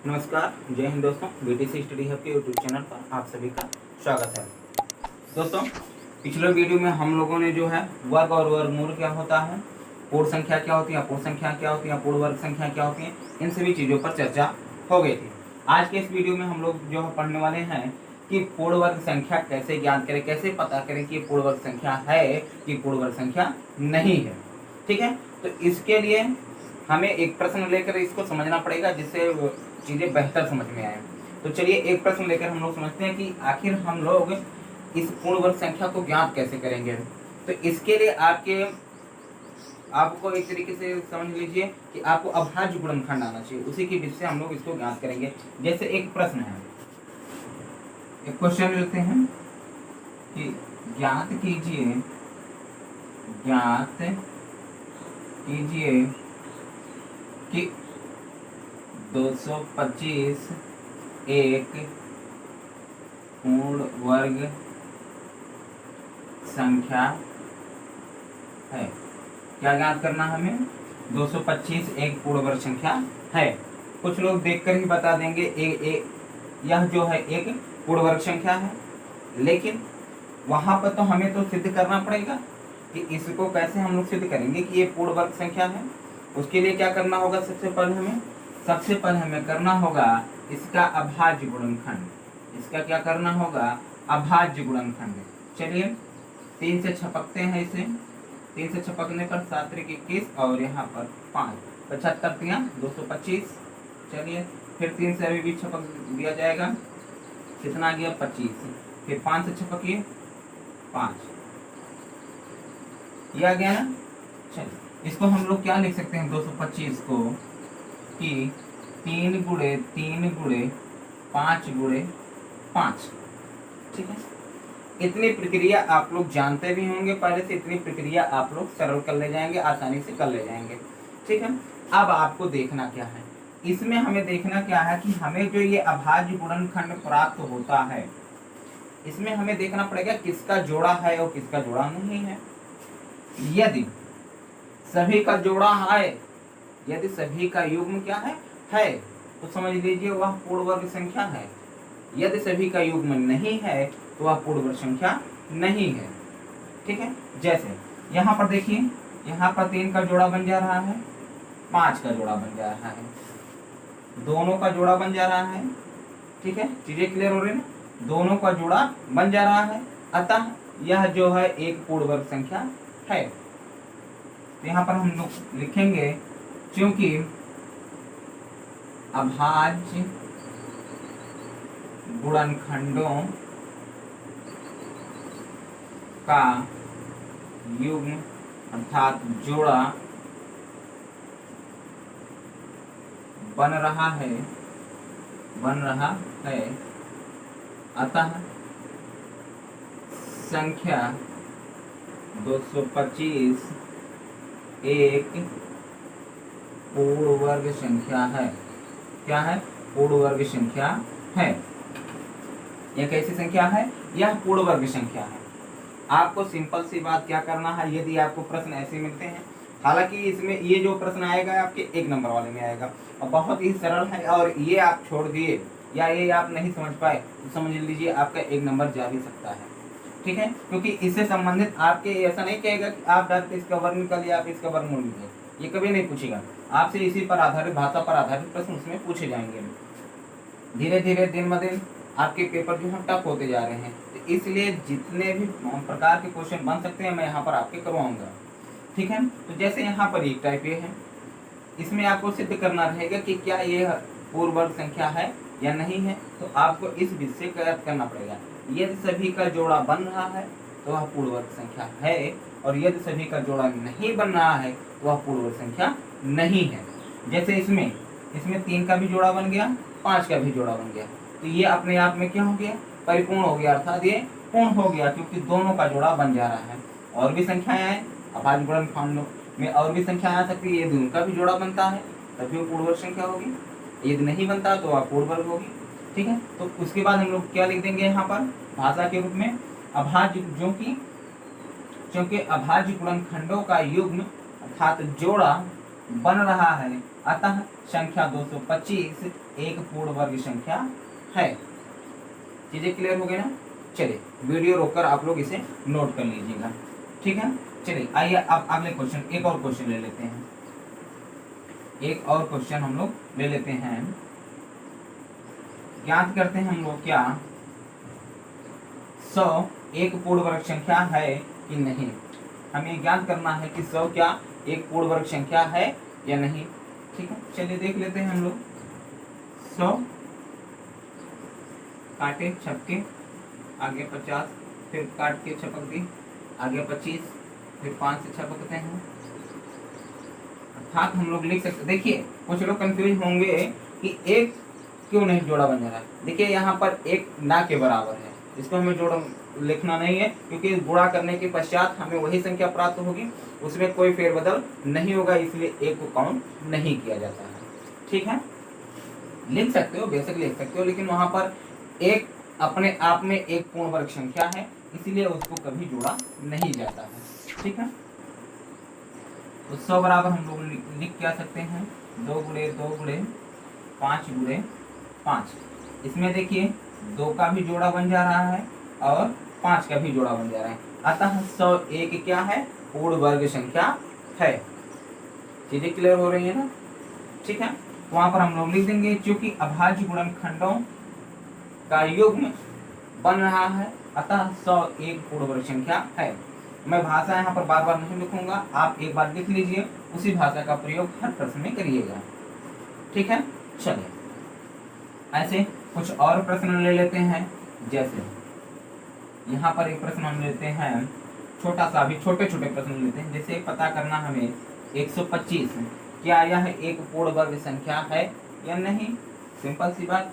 नमस्कार, जय हिंद दोस्तों। बीटीसी स्टडी हब के यूट्यूब चैनल पर आप सभी का स्वागत है। दोस्तों, पिछले वीडियो में हम लोगों ने जो है वर्ग और वर्गमूल क्या होता है, पूर्ण संख्या क्या होती है, अपूर्ण संख्या क्या होती है, पूर्ण वर्ग संख्या क्या होती है, इन सभी चीज़ों पर चर्चा हो गई थी। आज के इस वीडियो में हम लोग जो है पढ़ने वाले हैं कि पूर्ण वर्ग संख्या कैसे ज्ञात करें, कैसे पता करें कि पूर्ण वर्ग संख्या है कि पूर्ण वर्ग संख्या नहीं है। ठीक है, तो इसके लिए हमें एक प्रश्न लेकर इसको समझना पड़ेगा जिससे चीज़ें बेहतर समझ में आए। तो चलिए एक प्रश्न लेकर हम लोग समझते हैं कि आखिर हम लोग इस पूर्ण वर्ग संख्या को ज्ञात कैसे करेंगे। तो इसके लिए आपको एक तरीके से समझ लीजिए कि आपको अभाज्य गुणनखंड आना चाहिए, उसी की विधि से हम लोग इसको ज्ञात करेंगे। जैसे एक प्रश्न है, एक क्वेश्चन लेते हैं कि ज्ञात कीजिए कि 225 एक पूर्ण वर्ग संख्या है। क्या ज्ञात करना हमें? 225 एक पूर्ण वर्ग संख्या है। कुछ लोग देखकर ही बता देंगे यह जो है एक पूर्ण वर्ग संख्या है, लेकिन वहां पर तो हमें तो सिद्ध करना पड़ेगा कि इसको कैसे हम लोग सिद्ध करेंगे कि ये पूर्ण वर्ग संख्या है। उसके लिए क्या करना होगा? सबसे पहले हमें करना होगा इसका अभाज्य गुणनखंड। इसका क्या करना होगा? अभाज्य गुणनखंड। चलिए 3 से छपकते हैं इसे। 3 से छपकने पर 7 त्रिक 21 और यहाँ पर 5, 75 तियां 225। चलिए फिर 3 से अभी भी छपक दिया जाएगा, कितना आ गया? 25। फिर 5 से छपकिए 5, ये आ गया ना। चलिए इसको हम लोग क्या लिख सकते हैं? 225 को कि 3 गुणे 3 गुणे 5 गुणे 5। ठीक है, इतनी प्रक्रिया आप लोग जानते भी होंगे पहले से, इतनी प्रक्रिया आप लोग सरल कर ले जाएंगे, आसानी से कर ले जाएंगे। ठीक है, अब आपको देखना क्या है, इसमें हमें देखना क्या है कि हमें जो ये अभाज्य गुणनखंड प्राप्त होता है, इसमें हमें देखना पड़ेगा किसका जोड़ा है और किसका जोड़ा नहीं है। यदि सभी का जोड़ा है, यदि सभी का युग्म क्या है तो समझ लीजिए वह पूर्ण वर्ग संख्या है। यदि सभी का युग्म नहीं है तो वह पूर्ण वर्ग संख्या नहीं है। ठीक है, जैसे यहाँ पर देखिए, यहाँ पर 3 का जोड़ा बन जा रहा है, 5 का जोड़ा बन जा रहा है, दोनों का जोड़ा बन जा रहा है। ठीक है, चीजें क्लियर हो रही है? दोनों का जोड़ा बन जा रहा है, अतः यह जो है एक पूर्ण वर्ग संख्या है। तो यहाँ पर हम लोग लिखेंगे क्योंकि अभाज्य गुणनखंडों का युग्म अर्थात जोड़ा बन रहा है, अतः संख्या 225 एक पूर्ण वर्ग संख्या है। क्या है? पूर्ण वर्ग संख्या है। यह कैसी संख्या है? यह पूर्ण वर्ग संख्या है। आपको सिंपल सी बात क्या करना है, यदि आपको प्रश्न ऐसे मिलते हैं, हालांकि इसमें ये जो प्रश्न आएगा आपके 1 नंबर वाले में आएगा और बहुत ही सरल है, और ये आप छोड़ दिए या ये आप नहीं समझ पाए तो समझ लीजिए आपका 1 नंबर जा भी सकता है। ठीक है, क्योंकि इससे संबंधित आपके ऐसा नहीं कहेगा कि आप डायरेक्ट इसका वर्ग निकालिए, आप इसका वर्गमूल लीजिए, ये कभी नहीं पूछेगा आपसे। इसी पर आधारित, भाषा पर आधारित प्रश्न उसमें पूछे जाएंगे। धीरे धीरे दिन ब दिन आपके पेपर जो है टफ होते जा रहे हैं, तो इसलिए जितने भी प्रकार के क्वेश्चन बन सकते हैं मैं यहाँ पर आपके करवाऊंगा। ठीक है, तो जैसे यहाँ पर एक टाइप ये है, इसमें आपको सिद्ध करना रहेगा कि क्या ये पूर्ण वर्ग संख्या है या नहीं है। तो आपको इस विधि से ज्ञात करना पड़ेगा, यदि सभी का जोड़ा बन रहा है तो वह पूर्ण वर्ग संख्या है, और यदि सभी का जोड़ा नहीं बन रहा है तो वह पूर्ण वर्ग संख्या नहीं है। जैसे इसमें 3 का भी जोड़ा बन गया, 5 का भी जोड़ा बन गया, तो ये अपने आप में क्या हो गया? परिपूर्ण हो गया, अर्थात ये पूर्ण हो गया, क्योंकि दोनों का जोड़ा बन जा रहा है। और भी संख्याएं हैं अभाज्य गुणनखंडों में, और भी संख्याएं आ सकती है, यदि उनका भी जोड़ा बनता है तभी वो पूर्ण वर्ग संख्या होगी, यदि नहीं बनता तो वह अपूर्ण वर्ग होगी। ठीक है, तो उसके बाद हम लोग क्या लिख देंगे यहाँ पर भाषा के रूप में? अभाज्य, जो कि क्योंकि अभाज्य गुणनखंडों का युग्म अर्थात जोड़ा बन रहा है, अतः संख्या 225 एक पूर्ण वर्ग संख्या है। चीजें क्लियर हो गई ना? चलिए वीडियो रोककर आप लोग इसे नोट कर लीजिएगा, ठीक है। चलिए आइए अब अगले क्वेश्चन, एक और क्वेश्चन ले लेते हैं। एक और क्वेश्चन हम लोग ले लेते हैं। ज्ञात करते हैं हम लोग क्या 100 एक पूर्ण वर्ग संख्या है कि नहीं। हमें ज्ञात करना है कि 100 क्या एक पूर्ण वर्ग संख्या है या नहीं, ठीक है। चलिए देख लेते हैं हम लोग। 100 काटे छपके, आगे 50, फिर काट के छपक दी, आगे 25, फिर 5 से छपकते हैं, अर्थात हम लोग लिख सकते। देखिए कुछ लोग कंफ्यूज होंगे कि एक क्यों नहीं जोड़ा बन जा रहा है। देखिए यहाँ पर एक ना के बराबर है, इसको हमें जोड़ा लिखना नहीं है, क्योंकि गुणा करने के पश्चात हमें वही संख्या प्राप्त होगी, उसमें कोई फेरबदल नहीं होगा, इसलिए एक को काउंट नहीं किया जाता है, ठीक है। लिख सकते हो, बेशक लिख सकते हो, लेकिन वहां पर एक अपने आप में एक पूर्ण वर्ग संख्या है, इसीलिए उसको कभी जोड़ा नहीं जाता है, ठीक है। तो 100 बराबर हम लोग लिख क्या सकते हैं 2 गुणे 2 गुणे 5 गुणे 5। इसमें देखिए 2 का भी जोड़ा बन जा रहा है और 5 का भी जोड़ा बन जा रहा है, अतः 101 क्या है पूर्ण वर्ग संख्या है। चीजें क्लियर हो रही है ना, ठीक है। वहां पर हम लोग लिख देंगे क्योंकि अभाज्य गुणनखंडों का युग्म बन रहा है, अतः 101 पूर्ण वर्ग संख्या है। मैं भाषा यहाँ पर बार बार नहीं लिखूंगा, आप एक बार लिख लीजिए, उसी भाषा का प्रयोग हर प्रश्न में करिएगा, ठीक है। चलिए ऐसे कुछ और प्रश्न ले लेते हैं। जैसे यहाँ पर एक प्रश्न हम लेते हैं, छोटा सा भी, छोटे छोटे प्रश्न लेते हैं। जैसे पता करना हमें 125 क्या यह एक पूर्ण वर्ग संख्या है या नहीं। सिंपल सी बात,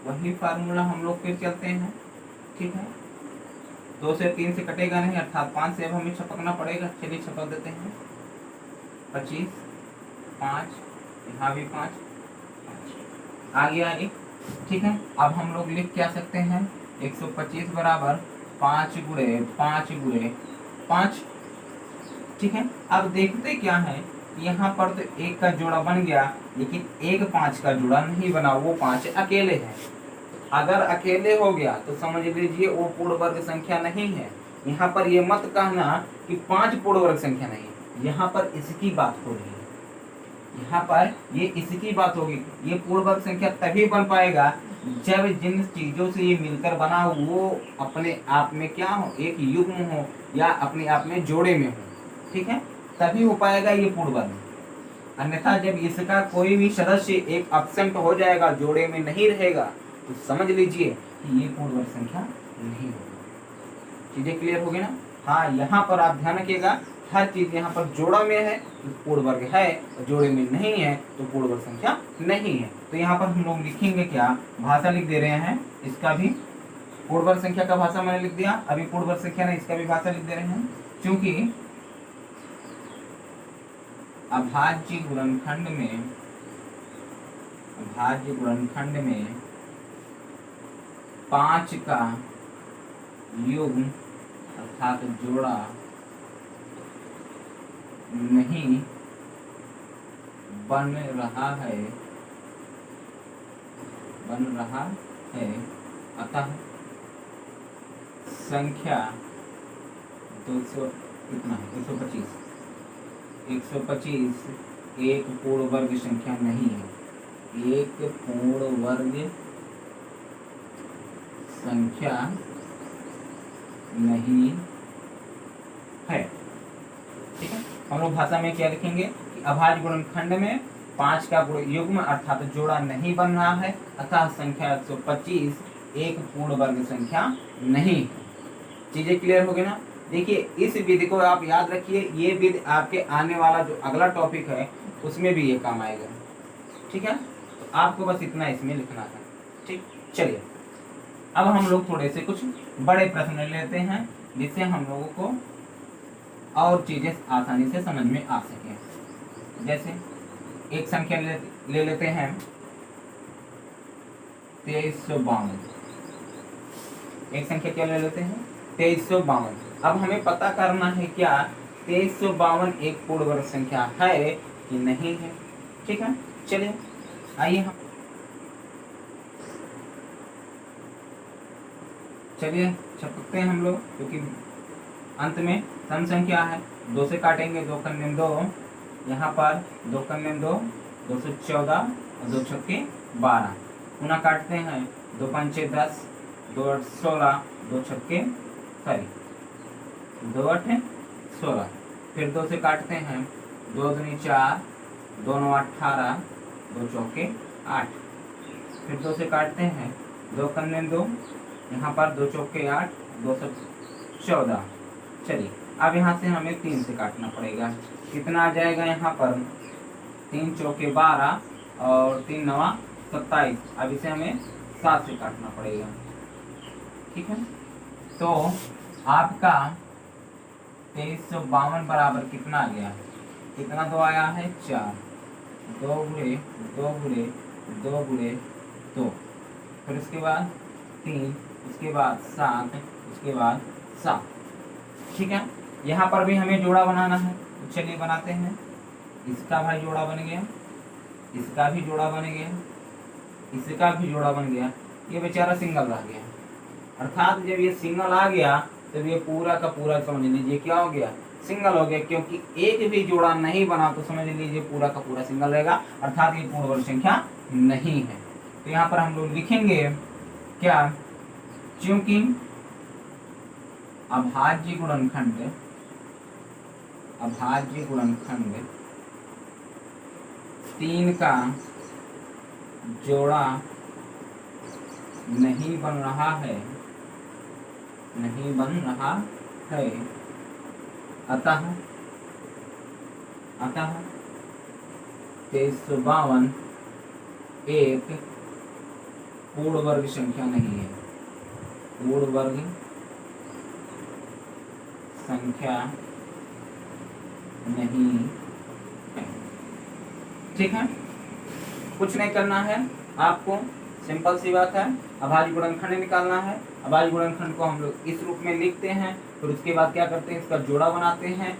वही फार्मूला हम लोग फिर चलते हैं, ठीक है। 2 से 3 से कटेगा नहीं, अर्थात 5 से अब हमें छपकना पड़ेगा। चलिए छपक देते हैं 25, 5, यहाँ भी 5, आ गया एक, ठीक है। अब हम लोग लिख क्या सकते हैं 125 बराबर 5 गुणे 5 गुणे 5, ठीक है। अब देखते क्या है, यहाँ पर तो 1 का जोड़ा बन गया, लेकिन 1 5 का जोड़ा नहीं बना, वो 5 अकेले है। अगर अकेले हो गया तो समझ लीजिए वो पूर्ण वर्ग संख्या नहीं है। यहाँ पर ये मत कहना कि 5 पूर्ण वर्ग संख्या नहीं, यहाँ पर इसकी बात हो रही है, यहाँ पर ये इसकी बात होगी। ये पूर्ण वर्ग संख्या तभी बन पाएगा जब जिन चीजों से ये मिलकर बना हो वो अपने आप में क्या हो, एक युग्म हो या अपने आप में जोड़े में हो, ठीक है, तभी हो पाएगा ये पूर्ण वर्ग। अन्यथा जब इसका कोई भी सदस्य एक एब्सेंट हो जाएगा, जोड़े में नहीं रहेगा, तो समझ लीजिए कि ये पूर्ण वर्ग संख्या नहीं होगी। चीजें क्लियर हो गई ना? हाँ, यहाँ पर आप ध्यान रखिएगा, हर चीज यहाँ पर जोड़ा में है तो पूर्ण वर्ग है, और जोड़े में नहीं है तो पूर्ण वर्ग संख्या नहीं है। तो यहाँ पर हम लोग लिखेंगे क्या, भाषा लिख दे रहे हैं, इसका भी पूर्ण वर्ग संख्या का भाषा मैंने लिख दिया, अभी पूर्ण वर्ग संख्या नहीं, इसका भी भाषा लिख दे रहे हैं। क्योंकि अभाज्य गुणनखंड में 5 का युग्म अर्थात जोड़ा नहीं बन रहा है, अतः संख्या 200 कितना है 125 एक पूर्ण वर्ग संख्या नहीं है, एक पूर्ण वर्ग संख्या नहीं है, ठीक है। हम लोग भाषा में क्या लिखेंगे कि अभाज्य गुणनखंड में 5 का युग्म अर्थात जोड़ा नहीं बन रहा है, अतः संख्या 125 एक पूर्ण वर्ग संख्या नहीं है। चीजें क्लियर हो गई ना? देखिए इस विधि को आप याद रखिए, ये विधि आपके आने वाला जो अगला टॉपिक है उसमें भी ये काम आएगा, ठीक है। तो आपको बस इतना इसमें लिखना है, ठीक। चलिए अब हम लोग थोड़े से कुछ बड़े प्रश्न लेते हैं, जिससे हम लोगों को और चीजें आसानी से समझ में आ सके। जैसे एक संख्या ले लेते हैं 2352। एक संख्या क्या ले लेते हैं 2352। अब हमें पता करना है क्या 2352 एक पूर्ण वर्ग संख्या है कि नहीं है। ठीक है, चलिए आइए हम चलिए छपकते हैं हम लोग, क्योंकि अंत में सम संख्या है। 2 से काटेंगे, 2 कन्ने 2, यहाँ पर 2 कन्ने 2, 214 और 2 छक्के 12। पुनः काटते हैं, 2 पंचे 10, 2 8 16, 2 छक्के 2 8 16। फिर 2 से काटते हैं, 2 दूनी 4, 2 9 18, 2 चौके 8। फिर 2 से काटते हैं, 2 कन्ने 2, यहाँ पर 2 चौके 8, 2 14। चलिए अब यहाँ से हमें 3 से काटना पड़ेगा। कितना आ जाएगा यहाँ पर, 3 चौके 12 और 3 नवा 27। अब इसे हमें 7 से काटना पड़ेगा। ठीक है, तो आपका 2352 बराबर कितना आ गया, कितना 2 आया है 4, 2 गुणे 2 गुणे 2 गुणे 2, फिर उसके बाद 3, उसके बाद 7, उसके बाद 7। ठीक है, यहाँ पर भी हमें जोड़ा बनाना है, तो चलिए बनाते हैं। इसका भाई जोड़ा बन गया, इसका भी जोड़ा बन गया, इसका भी जोड़ा बन गया, ये बेचारा सिंगल रह गया। अर्थात जब ये सिंगल आ गया तब ये पूरा का पूरा समझ लीजिए क्या हो गया, सिंगल हो गया, क्योंकि एक भी जोड़ा नहीं बना तो समझ लीजिए पूरा का पूरा सिंगल रहेगा, अर्थात ये पूर्ण वर्ग संख्या नहीं है। तो यहाँ पर हम लोग लिखेंगे क्या, चूंकि अभाज्य गुणनखंड अभाज्य गुणनखंड 3 का जोड़ा नहीं बन रहा है, नहीं बन रहा है, अतः 2352 एक पूर्ण वर्ग संख्या नहीं है, पूर्ण वर्ग संख्या नहीं है। ठीक है, कुछ नहीं करना है आपको, सिंपल सी बात है, अभाज्य गुणनखंड निकालना है। अभाज्य गुणनखंड को हम लोग इस रूप में लिखते हैं, फिर उसके बाद क्या करते हैं, इसका जोड़ा बनाते हैं।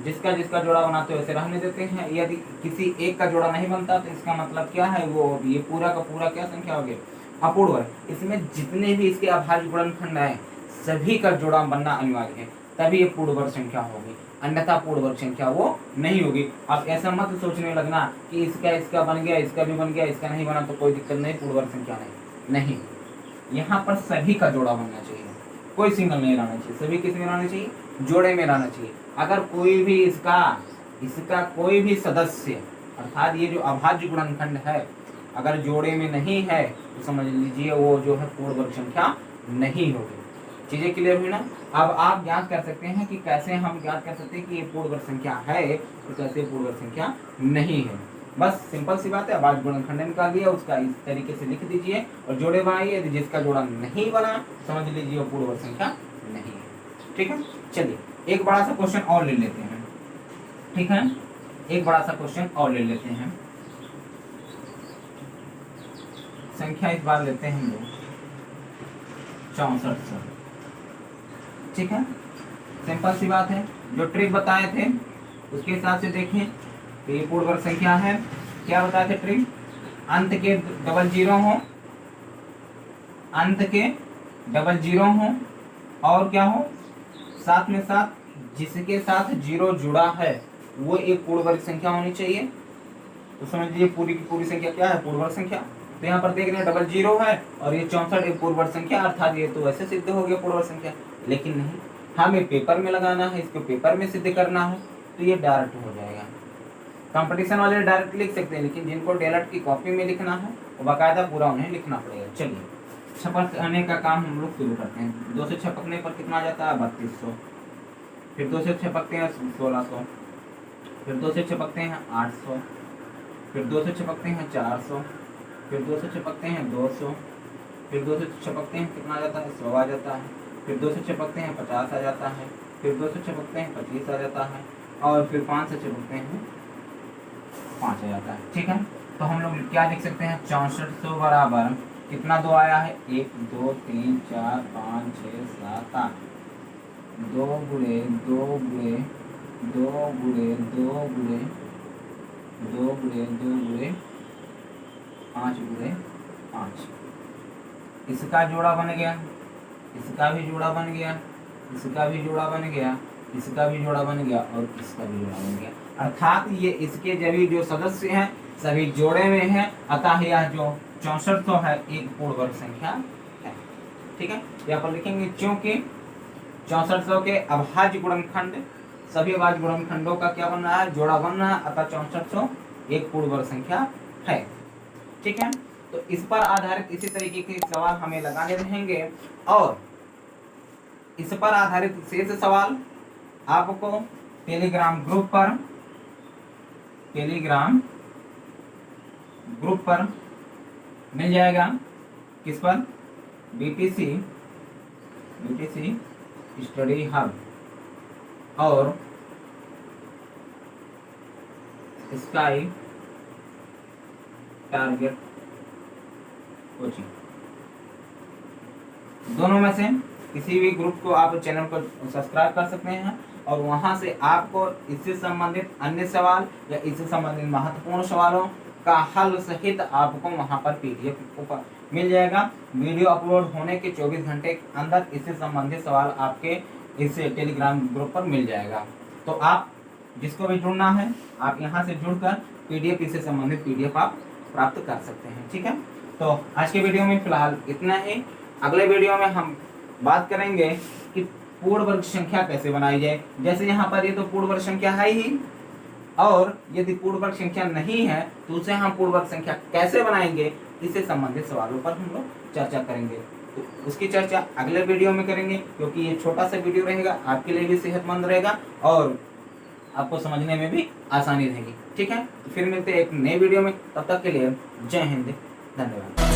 जिसका जिसका जोड़ा बनाते हैं वैसे रहने देते हैं। यदि किसी एक का जोड़ा नहीं बनता तो इसका मतलब क्या है, वो ये पूरा का पूरा क्या संख्या हो गया, अपूर्ण वर्ग। इसमें जितने भी इसके अभाज्य गुणनखंड आए सभी का जोड़ा बनना अनिवार्य है, तभी ये पूर्ण वर्ग संख्या होगी, अन्यथा पूर्ण वर्ग संख्या वो नहीं होगी। आप ऐसा मत सोचने लगना कि इसका बन गया, इसका भी बन गया, इसका नहीं बना तो कोई दिक्कत नहीं, पूर्ण वर्ग संख्या नहीं। यहाँ पर सभी का जोड़ा बनना चाहिए, कोई सिंगल नहीं रहना चाहिए, सभी किस में रहना चाहिए, जोड़े में रहना चाहिए। अगर कोई भी इसका कोई भी सदस्य, अर्थात ये जो अभाज्य गुणनखंड है, अगर जोड़े में नहीं है तो समझ लीजिए वो जो है पूर्ण वर्ग संख्या नहीं होगी। चीजें क्लियर हुई ना। अब आप ज्ञात कर सकते हैं कि कैसे हम ज्ञात कर सकते हैं कि ये पूर्ण वर्ग संख्या है तो कैसे पूर्ण वर्ग संख्या नहीं है। बस सिंपल सी बात है, अभाज्य गुणनखंड निकाल दिया, उसका इस तरीके से लिख दीजिए और जोड़े बनाइए। यदि जिसका जोड़ा नहीं बना समझ लीजिए वो पूर्ण वर्ग संख्या नहीं है। ठीक है, चलिए एक बड़ा सा क्वेश्चन और ले लेते हैं। ठीक है, एक बड़ा सा क्वेश्चन और ले लेते हैं। संख्या इस बार लेते हैं हम लोग 64। ठीक है, सिंपल सी बात है, जो ट्रिक बताए थे उसके हिसाब से देखें तो ये पूर्ण वर्ग संख्या है। क्या बताए थे ट्रिक, अंत के डबल जीरो हो, अंत के डबल जीरो हो और क्या हो, साथ में साथ जिसके साथ जीरो जुड़ा है वो एक पूर्ण वर्ग संख्या होनी चाहिए। तो समझ लीजिए पूरी की पूरी संख्या क्या है, पूर्ण वर्ग संख्या। तो यहाँ पर देख रहे हैं डबल जीरो है और ये 64 एक पूर्ण वर्ग संख्या, अर्थात ये तो वैसे सिद्ध हो गया पूर्ण वर्ग संख्या। लेकिन नहीं, हमें पेपर में लगाना है, इसको पेपर में सिद्ध करना है, तो ये डायरेक्ट हो जाएगा। कंपटीशन वाले डायरेक्ट लिख सकते हैं, लेकिन जिनको डायरेक्ट की कॉपी में लिखना है वो बाकायदा पूरा उन्हें लिखना पड़ेगा। चलिए छपकने का काम हम लोग शुरू करते हैं। 2 से छपकने पर कितना आ जाता है, 3200। फिर 2 से छपकते हैं 1600, फिर 2 से छपकते हैं 800, फिर 2 से छपकते हैं 400, फिर 2 से छपकते हैं 200, फिर 2 से छपकते हैं कितना आ जाता है, 100 आ जाता है। फिर 2 से छपकते हैं 50 आ जाता है, फिर 2 से छपकते हैं 25 आ जाता है और फिर 5 से छपकते हैं 5 आ जाता है। ठीक है, तो हम लोग क्या लिख सकते हैं, 6400 बराबर कितना 2 आया है, 1 2 3 4 5 6 7 8, 2 गुणे 2 गुणे 2 गुणे 2 गुणे 2 गुणे 2 गुणे 5 गुणे 5, इसका जोड़ा बन गया, इसका भी जोड़ा बन गया, इसका भी जोड़ा बन गया, इसका भी जोड़ा बन गया और इसका भी जोड़ा बन गया। अर्थात ये इसके सभी जो सदस्य हैं सभी जोड़े में हैं, अतः यह जो 6400 है एक पूर्ण वर्ग संख्या है। ठीक है, यहाँ पर लिखेंगे क्योंकि 6400 के अभाज्य गुणनखंड सभी अभाज्य गुणनखंडों का क्या बन रहा है, जोड़ा बन रहा है, अतः 6400 एक पूर्ण वर्ग संख्या है। ठीक है, तो इस पर आधारित इसी तरीके के सवाल हमें लगाने रहेंगे और इस पर आधारित शेष सवाल आपको टेलीग्राम ग्रुप पर मिल जाएगा। किस पर? बीटीसी स्टडी हब और स्काई टारगेट कोचिंग, दोनों में से किसी भी ग्रुप को आप चैनल को सब्सक्राइब कर सकते हैं और वहां से आपको इससे संबंधित अन्य सवाल या इससे संबंधित महत्वपूर्ण सवालों का हल सहित आपको वहां पर पीडीएफ मिल जाएगा। वीडियो अपलोड होने के 24 घंटे के अंदर इससे संबंधित सवाल आपके इस टेलीग्राम ग्रुप पर मिल जाएगा। तो आप जिसको भी जुड़ना है आप यहाँ से जुड़कर पीडीएफ इससे संबंधित पीडीएफ आप प्राप्त कर सकते हैं। ठीक है, तो आज के वीडियो में फिलहाल इतना ही। अगले वीडियो में हम बात करेंगे कि पूर्ण वर्ग संख्या कैसे बनाई जाए। जैसे यहाँ पर ये तो पूर्ण वर्ग संख्या है ही, और यदि पूर्ण वर्ग संख्या नहीं है तो उसे हम पूर्ण वर्ग संख्या कैसे बनाएंगे, इससे संबंधित सवालों पर हम लोग चर्चा करेंगे। तो उसकी चर्चा अगले वीडियो में करेंगे, क्योंकि ये छोटा सा वीडियो रहेगा, आपके लिए भी सेहतमंद रहेगा और आपको समझने में भी आसानी रहेगी। ठीक है, तो फिर मिलते हैं एक नए वीडियो में, तब तक के लिए जय हिंद, धन्यवाद।